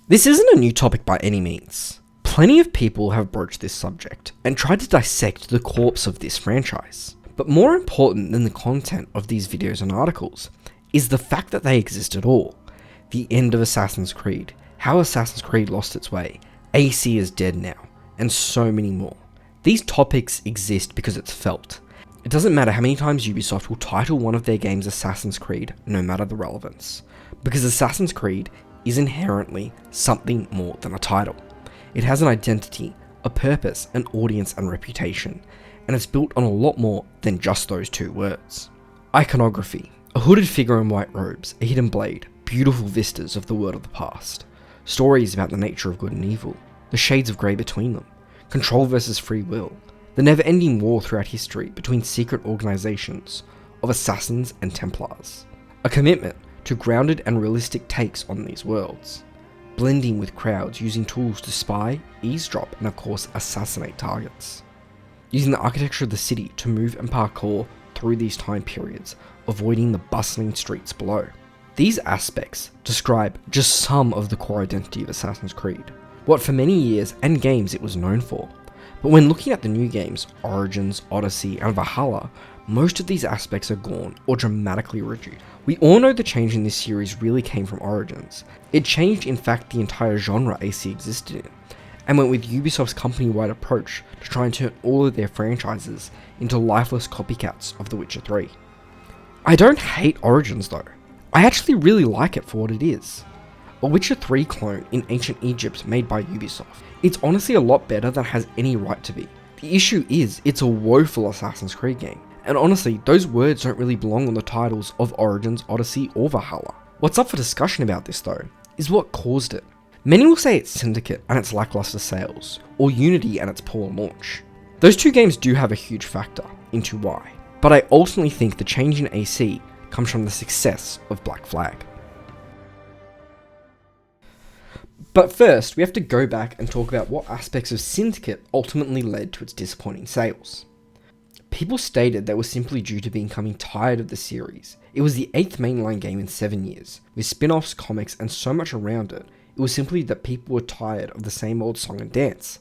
This isn't a new topic by any means. Plenty of people have broached this subject and tried to dissect the corpse of this franchise. But more important than the content of these videos and articles is the fact that they exist at all. The end of Assassin's Creed, how Assassin's Creed lost its way, AC is dead now, and so many more. These topics exist because it's felt. It doesn't matter how many times Ubisoft will title one of their games Assassin's Creed, no matter the relevance. Because Assassin's Creed is inherently something more than a title. It has an identity, a purpose, an audience and reputation, and it's built on a lot more than just those two words. Iconography, a hooded figure in white robes, a hidden blade, beautiful vistas of the world of the past, stories about the nature of good and evil, the shades of grey between them, control versus free will, the never-ending war throughout history between secret organisations of assassins and Templars, a commitment to grounded and realistic takes on these worlds, blending with crowds using tools to spy, eavesdrop, and of course assassinate targets, using the architecture of the city to move and parkour through these time periods, avoiding the bustling streets below. These aspects describe just some of the core identity of Assassin's Creed, what for many years and games it was known for. But when looking at the new games, Origins, Odyssey, and Valhalla, most of these aspects are gone or dramatically reduced. We all know the change in this series really came from Origins. It changed in fact the entire genre AC existed in, and went with Ubisoft's company-wide approach to try and turn all of their franchises into lifeless copycats of The Witcher 3. I don't hate Origins though. I actually really like it for what it is. A Witcher 3 clone in ancient Egypt made by Ubisoft. It's honestly a lot better than it has any right to be. The issue is, it's a woeful Assassin's Creed game. And honestly, those words don't really belong on the titles of Origins, Odyssey, or Valhalla. What's up for discussion about this though, is what caused it. Many will say it's Syndicate and its lackluster sales, or Unity and its poor launch. Those two games do have a huge factor into why, but I ultimately think the change in AC comes from the success of Black Flag. But first, we have to go back and talk about what aspects of Syndicate ultimately led to its disappointing sales. People stated they were simply due to becoming tired of the series. It was the 8th mainline game in 7 years, with spin-offs, comics, and so much around it. It was simply that people were tired of the same old song and dance,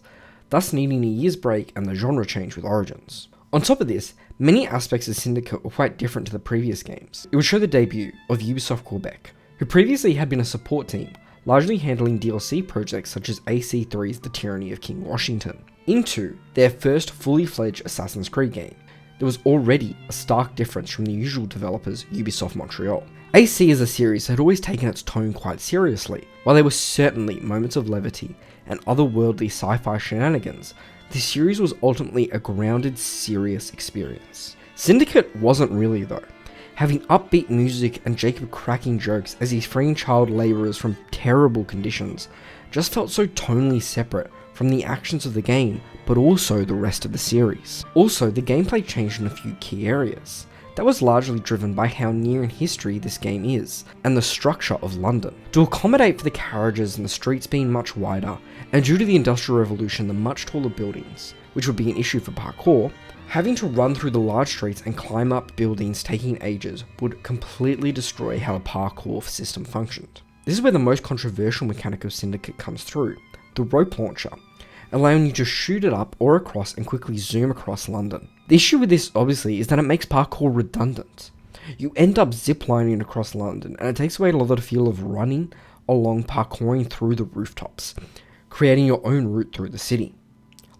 thus needing a year's break and the genre change with Origins. On top of this, many aspects of Syndicate were quite different to the previous games. It would show the debut of Ubisoft Quebec, who previously had been a support team, largely handling DLC projects such as AC3's The Tyranny of King Washington, into their first fully fledged Assassin's Creed game. There was already a stark difference from the usual developers Ubisoft Montreal. AC as a series had always taken its tone quite seriously. While there were certainly moments of levity and otherworldly sci-fi shenanigans, the series was ultimately a grounded, serious experience. Syndicate wasn't really though. Having upbeat music and Jacob cracking jokes as he's freeing child labourers from terrible conditions just felt so tonally separate from the actions of the game, but also the rest of the series. Also, the gameplay changed in a few key areas. That was largely driven by how near in history this game is, and the structure of London. To accommodate for the carriages and the streets being much wider, and due to the Industrial Revolution the much taller buildings, which would be an issue for parkour, having to run through the large streets and climb up buildings taking ages would completely destroy how the parkour system functioned. This is where the most controversial mechanic of Syndicate comes through, the rope launcher, allowing you to shoot it up or across and quickly zoom across London. The issue with this obviously is that it makes parkour redundant. You end up ziplining across London and it takes away a lot of the feel of running along parkouring through the rooftops, creating your own route through the city.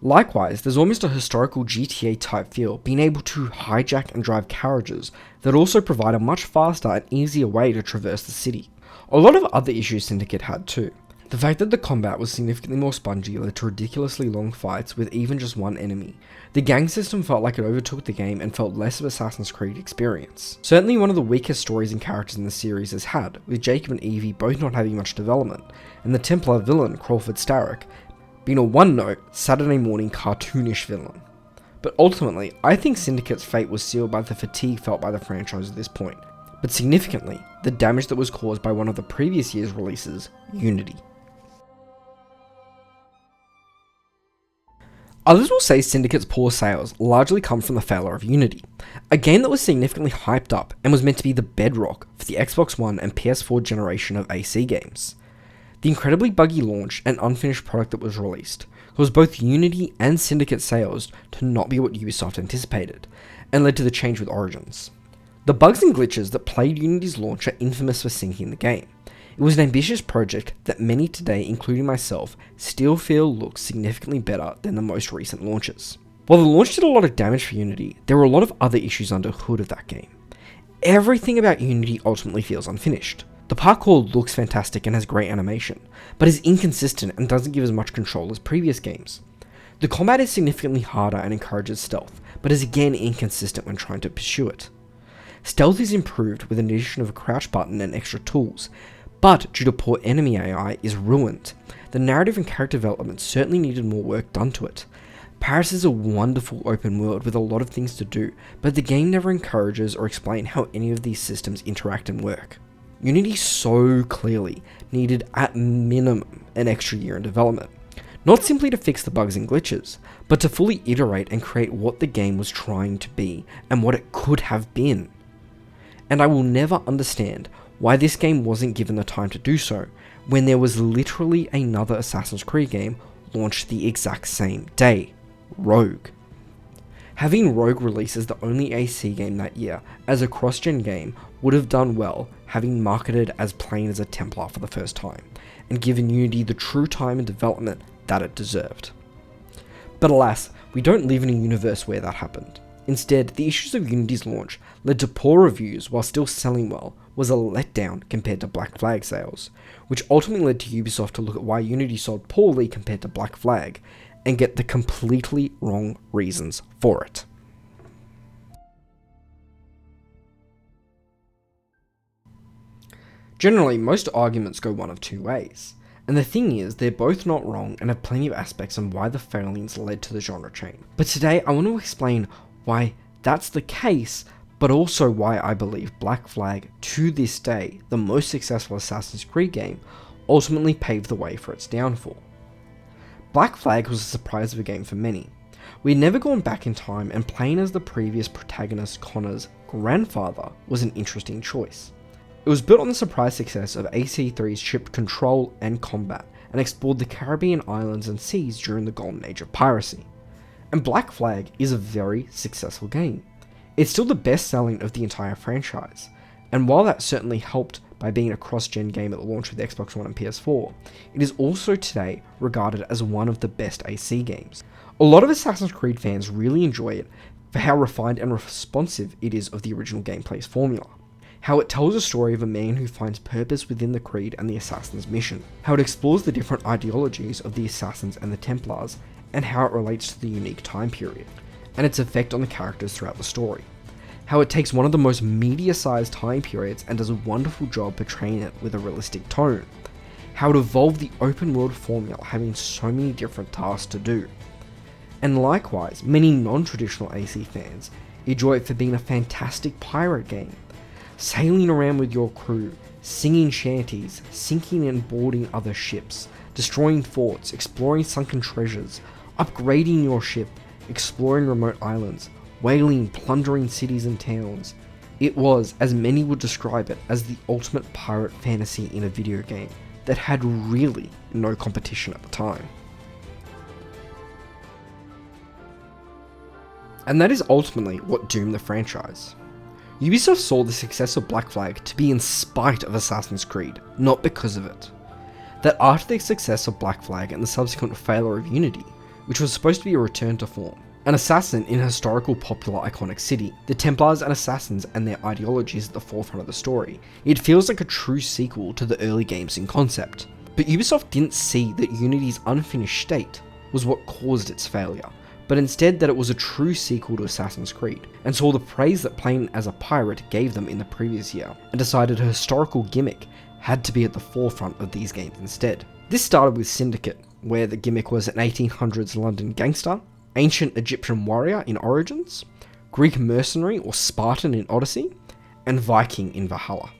Likewise, there's almost a historical GTA type feel, being able to hijack and drive carriages that also provide a much faster and easier way to traverse the city. A lot of other issues Syndicate had too. The fact that the combat was significantly more spongy led to ridiculously long fights with even just one enemy. The gang system felt like it overtook the game and felt less of Assassin's Creed experience. Certainly one of the weakest stories and characters in the series has had, with Jacob and Evie both not having much development, and the Templar villain Crawford Starrick being a one-note, Saturday morning cartoonish villain. But ultimately, I think Syndicate's fate was sealed by the fatigue felt by the franchise at this point, but significantly, the damage that was caused by one of the previous year's releases, Unity. Others will say Syndicate's poor sales largely come from the failure of Unity, a game that was significantly hyped up and was meant to be the bedrock for the Xbox One and PS4 generation of AC games. The incredibly buggy launch and unfinished product that was released caused both Unity and Syndicate sales to not be what Ubisoft anticipated, and led to the change with Origins. The bugs and glitches that plagued Unity's launch are infamous for sinking the game. It was an ambitious project that many today, including myself, still feel looks significantly better than the most recent launches. While the launch did a lot of damage for Unity, there were a lot of other issues under the hood of that game. Everything about Unity ultimately feels unfinished. The parkour looks fantastic and has great animation, but is inconsistent and doesn't give as much control as previous games. The combat is significantly harder and encourages stealth, but is again inconsistent when trying to pursue it. Stealth is improved with an addition of a crouch button and extra tools, but due to poor enemy AI is ruined. The narrative and character development certainly needed more work done to it. Paris is a wonderful open world with a lot of things to do, but the game never encourages or explains how any of these systems interact and work. Unity so clearly needed at minimum an extra year in development, not simply to fix the bugs and glitches, but to fully iterate and create what the game was trying to be and what it could have been. And I will never understand why this game wasn't given the time to do so, when there was literally another Assassin's Creed game launched the exact same day, Rogue. Having Rogue release as the only AC game that year as a cross-gen game would have done well, having marketed as plain as a Templar for the first time, and given Unity the true time and development that it deserved. But alas, we don't live in a universe where that happened. Instead, the issues of Unity's launch led to poor reviews while still selling well was a letdown compared to Black Flag sales, which ultimately led to Ubisoft to look at why Unity sold poorly compared to Black Flag, and get the completely wrong reasons for it. Generally, most arguments go one of two ways, and the thing is, they're both not wrong and have plenty of aspects on why the failings led to the genre change. But today, I want to explain why that's the case, but also why I believe Black Flag, to this day, the most successful Assassin's Creed game, ultimately paved the way for its downfall. Black Flag was a surprise of a game for many. We had never gone back in time, and playing as the previous protagonist Connor's grandfather was an interesting choice. It was built on the surprise success of AC3's ship Control and Combat, and explored the Caribbean islands and seas during the golden age of piracy. And Black Flag is a very successful game. It's still the best selling of the entire franchise, and while that certainly helped by being a cross-gen game at the launch of the Xbox One and PS4, it is also today regarded as one of the best AC games. A lot of Assassin's Creed fans really enjoy it for how refined and responsive it is of the original gameplay's formula. How it tells a story of a man who finds purpose within the Creed and the Assassin's mission. How it explores the different ideologies of the Assassins and the Templars, and how it relates to the unique time period, and its effect on the characters throughout the story. How it takes one of the most media-sized time periods and does a wonderful job portraying it with a realistic tone. How it evolved the open world formula, having so many different tasks to do. And likewise, many non-traditional AC fans enjoy it for being a fantastic pirate game. Sailing around with your crew, singing shanties, sinking and boarding other ships, destroying forts, exploring sunken treasures, upgrading your ship, exploring remote islands, whaling, plundering cities and towns. It was, as many would describe it, as the ultimate pirate fantasy in a video game that had really no competition at the time. And that is ultimately what doomed the franchise. Ubisoft saw the success of Black Flag to be in spite of Assassin's Creed, not because of it. That after the success of Black Flag and the subsequent failure of Unity, which was supposed to be a return to form, an assassin in a historical, popular, iconic city, the Templars and Assassins and their ideologies at the forefront of the story, it feels like a true sequel to the early games in concept. But Ubisoft didn't see that Unity's unfinished state was what caused its failure, but instead that it was a true sequel to Assassin's Creed, and saw the praise that playing as a pirate gave them in the previous year, and decided a historical gimmick had to be at the forefront of these games instead. This started with Syndicate, where the gimmick was an 1800s London gangster, ancient Egyptian warrior in Origins, Greek mercenary or Spartan in Odyssey, and Viking in Valhalla.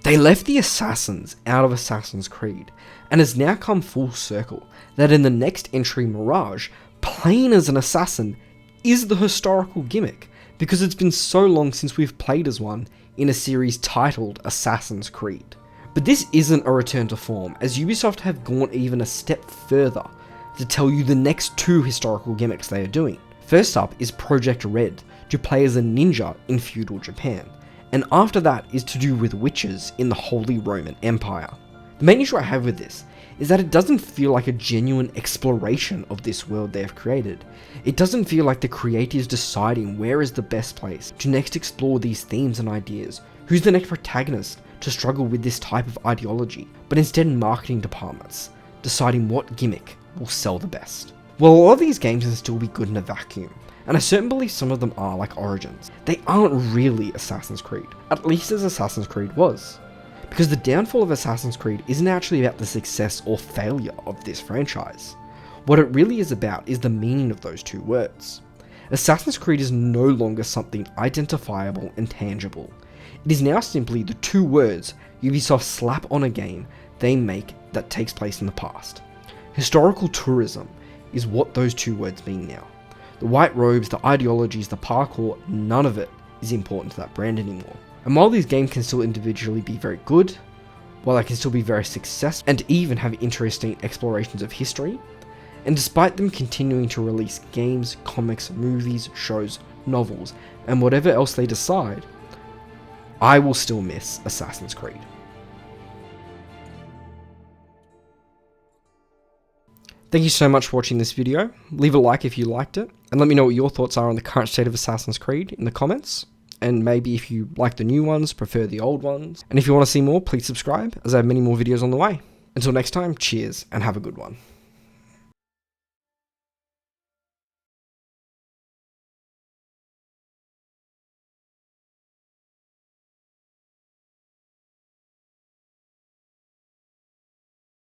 They left the assassins out of Assassin's Creed, and has now come full circle that in the next entry, Mirage, playing as an assassin is the historical gimmick, because it's been so long since we've played as one in a series titled Assassin's Creed. But this isn't a return to form, as Ubisoft have gone even a step further to tell you the next 2 historical gimmicks they are doing. First up is Project Red, to play as a ninja in feudal Japan, and after that is to do with witches in the Holy Roman Empire. The main issue I have with this is that it doesn't feel like a genuine exploration of this world they have created. It doesn't feel like the creators deciding where is the best place to next explore these themes and ideas, who's the next protagonist to struggle with this type of ideology, but instead marketing departments deciding what gimmick will sell the best. Well, a lot of these games can still be good in a vacuum, and I certainly believe some of them are, like Origins. They aren't really Assassin's Creed, at least as Assassin's Creed was. Because the downfall of Assassin's Creed isn't actually about the success or failure of this franchise. What it really is about is the meaning of those 2 words. Assassin's Creed is no longer something identifiable and tangible. It is now simply the 2 words Ubisoft slap on a game they make that takes place in the past. Historical tourism is what those 2 words mean now. The white robes, the ideologies, the parkour, none of it is important to that brand anymore. And while these games can still individually be very good, while they can still be very successful and even have interesting explorations of history, and despite them continuing to release games, comics, movies, shows, novels, and whatever else they decide, I will still miss Assassin's Creed. Thank you so much for watching this video. Leave a like if you liked it, and let me know what your thoughts are on the current state of Assassin's Creed in the comments. And maybe if you like the new ones, prefer the old ones. And if you want to see more, please subscribe, as I have many more videos on the way. Until next time, cheers, and have a good one.